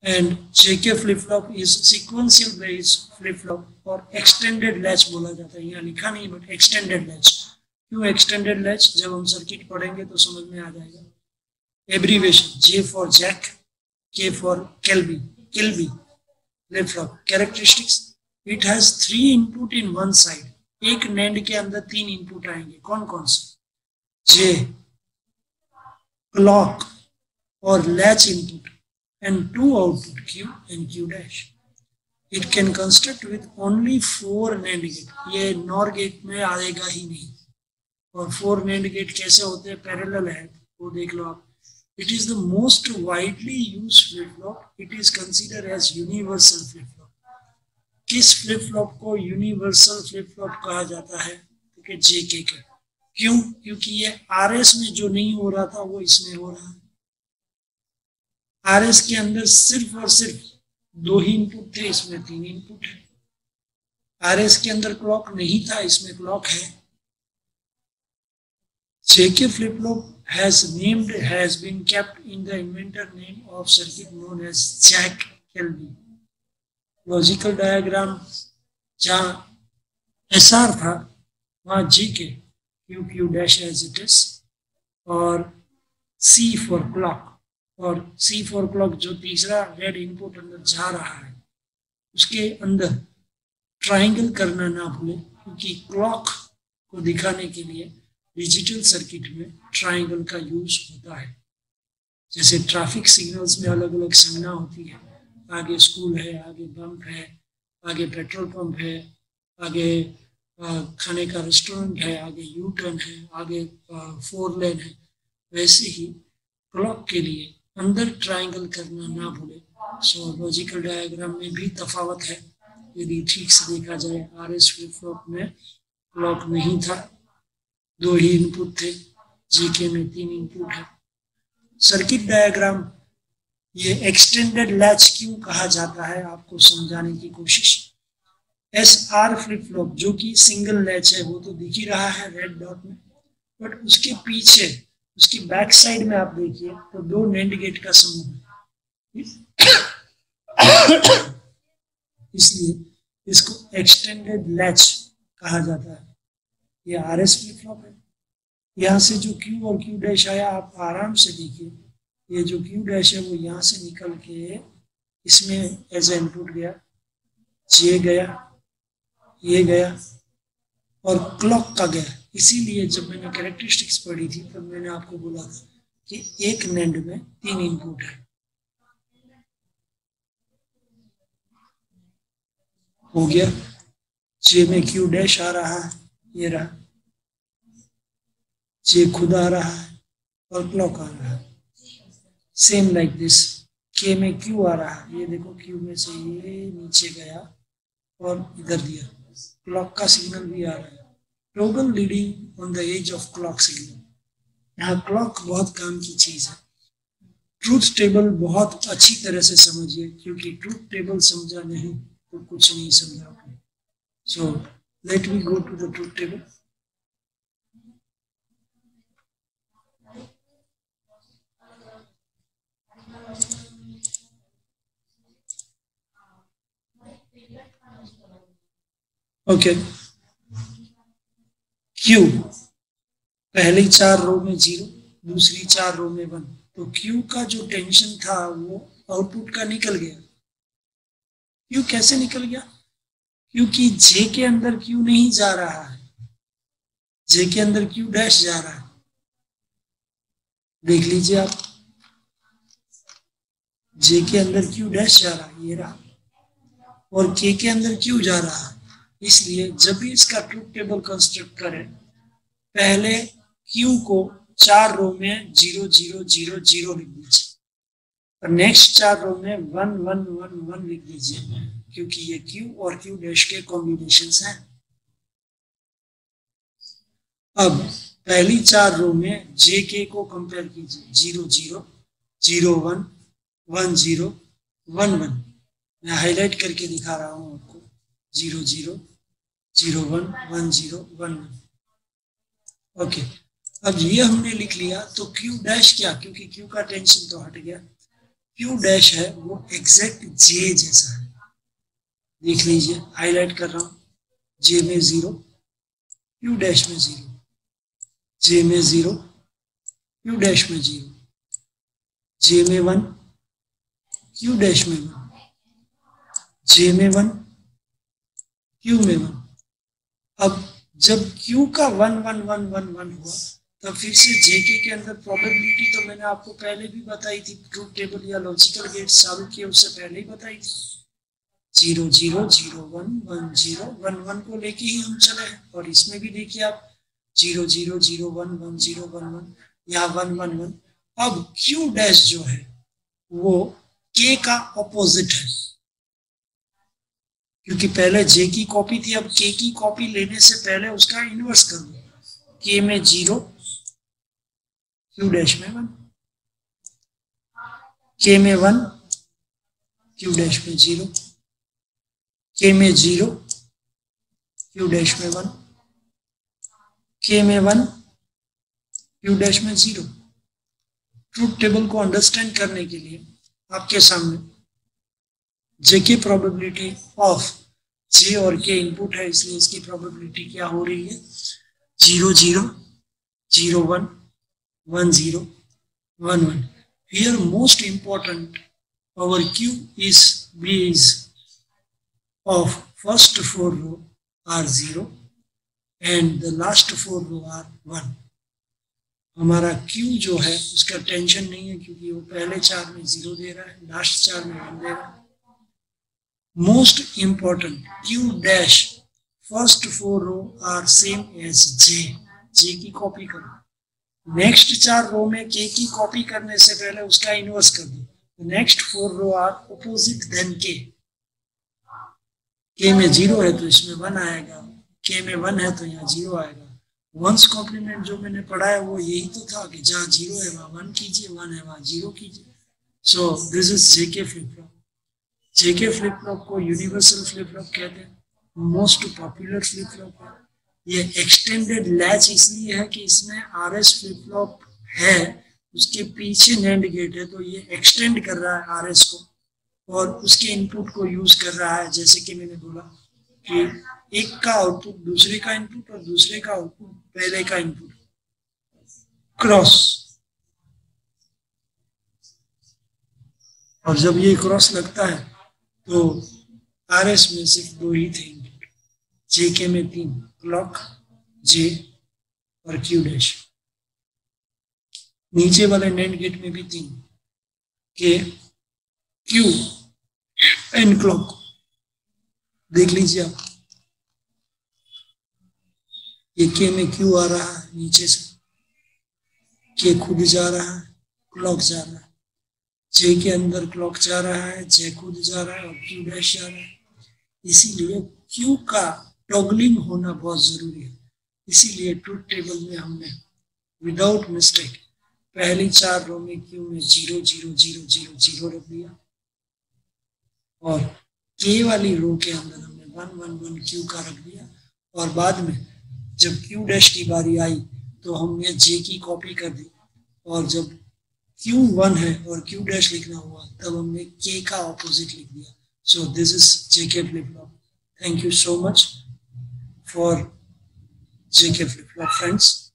And JK flip flop is sequential base flip flop और extended latch बोला जाता है। यहाँ लिखा नहीं बट एक्सटेंडेड लैच। क्यों एक्सटेंडेड लैच, जब हम सर्किट पढ़ेंगे तो समझ में आ जाएगा। Abbreviation J for Jack, K for Kelby, Kilby flip flop. Characteristics, it has 3 input in one side. एक नैंड के अंदर 3 इनपुट आएंगे, कौन कौन से? जे, क्लॉक और latch input and 2 output Q and Q dash. It can construct with only 4 NAND gate. ये NOR gate में आएगा ही नहीं। और 4 NAND गेट कैसे होते हैं? पैरेलल है, वो देख लो आप। It is the most widely used flip flop. It is considered as universal flip flop. किस फ्लिप फ्लॉप को यूनिवर्सल फ्लिप फ्लॉप कहा जाता है? क्योंकि जेके के। क्यों? क्योंकि ये आरएस में जो नहीं हो रहा था वो इसमें हो रहा है। आरएस के अंदर सिर्फ और सिर्फ 2 ही इनपुट थे, इसमें 3 इनपुट है। आरएस के अंदर क्लॉक नहीं था, इसमें क्लॉक है। जेके flip flop has been kept in the inventor name of circuit known as Jack Kelvin. Logical diagram जहां एसआर था वहां GK, Q dash as it is, और सी फॉर क्लॉक। और सी फॉर क्लॉक जो तीसरा red input अंदर जा रहा है उसके अंदर ट्राइंगल करना ना भूले, क्योंकि क्लॉक को दिखाने के लिए डिजिटल सर्किट में ट्राइंगल का यूज होता है। जैसे ट्रैफिक सिग्नल्स में अलग अलग संज्ञा होती है, आगे स्कूल है, आगे बम्प है, आगे पेट्रोल पंप है, आगे खाने का रेस्टोरेंट है, आगे यू टर्न है, आगे 4 लेन है। वैसे ही क्लॉक के लिए अंदर ट्राइंगल करना ना भूले। सो लॉजिकल डायग्राम में भी तफावत है। यदि ठीक से देखा जाए, आरएस फ्लिप फ्लॉप में क्लॉक नहीं था, 2 ही इनपुट थे, जीके में 3 इनपुट है। सर्किट डायग्राम, ये एक्सटेंडेड लैच क्यों कहा जाता है आपको समझाने की कोशिश। एसआर फ्लिप फ्लॉप जो कि सिंगल लैच है, वो तो दिख ही रहा है रेड डॉट में, बट उसके पीछे उसकी बैक साइड में आप देखिए तो 2 नैंड गेट का समूह है। इसलिए इसको एक्सटेंडेड लैच कहा जाता है। ये आरएस फ्लिप फ्लॉप है। यहाँ से जो क्यू और क्यू डैश आया, आप आराम से देखिए, ये जो क्यू डैश है वो यहाँ से निकल के इसमें एज इनपुट गया, जे गया, ये गया और क्लॉक का गया। इसीलिए जब मैंने कैरेक्टरिस्टिक्स पढ़ी थी तब मैंने आपको बोला था कि एक नैंड में 3 इनपुट है। हो गया, जे में क्यू डैश आ रहा है, ये रहा, जे खुद आ रहा है और क्लॉक आ रहा है। सेम लाइक दिस, के में क्यू आ रहा है, ये देखो क्यू में से ये नीचे गया और इधर दिया, क्लॉक का सिग्नल भी आ रहा है। Toggle leading on the edge of clock signal. यहाँ क्लॉक बहुत काम की चीज है। ट्रूथ टेबल बहुत अच्छी तरह से समझिए, क्योंकि ट्रूथ टेबल समझा नहीं तो कुछ नहीं समझा आपने। So let me go to the truth table. Okay, Q पहली 4 रो में 0, दूसरी 4 रो में 1, तो क्यू का जो टेंशन था वो आउटपुट का निकल गया। क्यू कैसे निकल गया? क्योंकि जे के अंदर क्यू नहीं जा रहा है, जे के अंदर क्यू डैश जा रहा है। देख लीजिए आप, जे के अंदर क्यू डैश जा रहा है, ये रहा, और के अंदर क्यू जा रहा है। इसलिए जब भी इसका ट्रूथ टेबल कंस्ट्रक्ट करें, पहले क्यू को 4 रो में 0 0 0 0 लिख दीजिए और नेक्स्ट 4 रो में 1 1 1 1 लिख दीजिए, क्योंकि ये क्यू और क्यू डैश के कॉम्बिनेशंस हैं। अब पहली 4 रो में जेके को कंपेयर कीजिए, 0 0 0 1 1 0 1 1। मैं हाईलाइट करके दिखा रहा हूं आपको, 0 0 0 1 1 0 1 1। ओके, अब ये हमने लिख लिया, तो क्यू डैश क्या, क्योंकि क्यू का टेंशन तो हट गया, क्यू डैश है वो एग्जैक्ट जे जैसा है, देख लीजिए हाईलाइट कर रहा हूं, जे में 0, क्यू डैश में 0, जे में 0, क्यू डैश में 0, जे में 1, क्यू डैश में 1, जे में 1, क्यू में 1। अब जब क्यू का 1 1 1 1 1 हुआ तब फिर से जेके के अंदर प्रोबेबिलिटी तो मैंने आपको पहले भी बताई थी, ट्रूथ टेबल या लॉजिकल गेट्स चालू किए उससे पहले ही बताई थी। 0 0 0 1 1 0 1 1 को लेके ही हम चले हैं, और इसमें भी देखिए आप 0 0 0 1 1 0 1 1, यहाँ 1 1 1। अब क्यू डैश जो है वो के का ऑपोजिट है, क्योंकि पहले जे की कॉपी थी, अब के की कॉपी लेने से पहले उसका इनवर्स कर दो, के में 0, क्यू डैश में 1, के में 1, क्यू डैश में 0, के में 0, क्यू डैश में 1, के में 1, क्यू डैश में 0। ट्रूथ टेबल को अंडरस्टैंड करने के लिए आपके सामने जे की प्रोबेबिलिटी ऑफ जे और के इनपुट है, इसलिए इसकी प्रोबेबिलिटी क्या हो रही है, 0 0 0 1 1 0 1 1। Here most important, our Q is base of first 4 row are 0 and the last 4 row are 1। हमारा Q जो है उसका टेंशन नहीं है, क्योंकि वो पहले 4 में 0 दे रहा है, लास्ट 4 में 1 दे रहा है। Most important, Q dash first 4 row are same as J, J की कॉपी करो। नेक्स्ट 4 रो में के की कॉपी करने से पहले उसका इनवर्स कर दो। Next 4 row are opposite then के। के में 0 है तो इसमें 1 आएगा, के में 1 है तो यहाँ 0 आएगा। वंस कॉम्प्लीमेंट जो मैंने पढ़ा है वो यही तो था कि जहाँ 0 है वहाँ 1 कीजिए, 1 है वहाँ 0 कीजिए। So this is JK flip flop. JK flip flop को यूनिवर्सल फ्लिप फ्लॉप कहते हैं, मोस्ट पॉपुलर फ्लिप फ्लॉप है। ये एक्सटेंडेड लैच इसलिए है कि इसमें आरएस फ्लिप फ्लॉप है, उसके पीछे नैंड गेट है, तो ये एक्सटेंड कर रहा है आरएस को और उसके इनपुट को यूज कर रहा है। जैसे कि मैंने बोला कि एक का आउटपुट दूसरे का इनपुट और दूसरे का आउटपुट पहले का इनपुट, क्रॉस। और जब ये क्रॉस लगता है तो आरएस में सिर्फ 2 ही थे इनपुट, जेके में 3, क्लॉक, जे और क्यू डैश। नीचे वाले नैंड गेट में भी 3, के, क्यू एंड क्लॉक। देख लीजिए आप, ये के में क्यू आ रहा है नीचे से, के खुद जा रहा है, क्लॉक जा रहा है, जे के अंदर क्लॉक जा रहा है, जे खुद जा रहा है और क्यू डैश जा रहा है। इसीलिए क्यू का टॉगलिंग होना बहुत जरूरी है। इसीलिए ट्रूथ टेबल में हमने विदाउट मिस्टेक पहली 4 रो में क्यू में 0 0 0 0 0 रख दिया और के वाली रो के अंदर हमने 1 1 1 क्यू का रख दिया, और बाद में जब क्यू डैश की बारी आई तो हमने जे की कॉपी कर दी, और जब क्यू 1 है और क्यू डैश लिखना हुआ तब हमने के का ऑपोजिट लिख दिया। So this is JK flip flop. Thank you so much for JK Flip Flop, friends.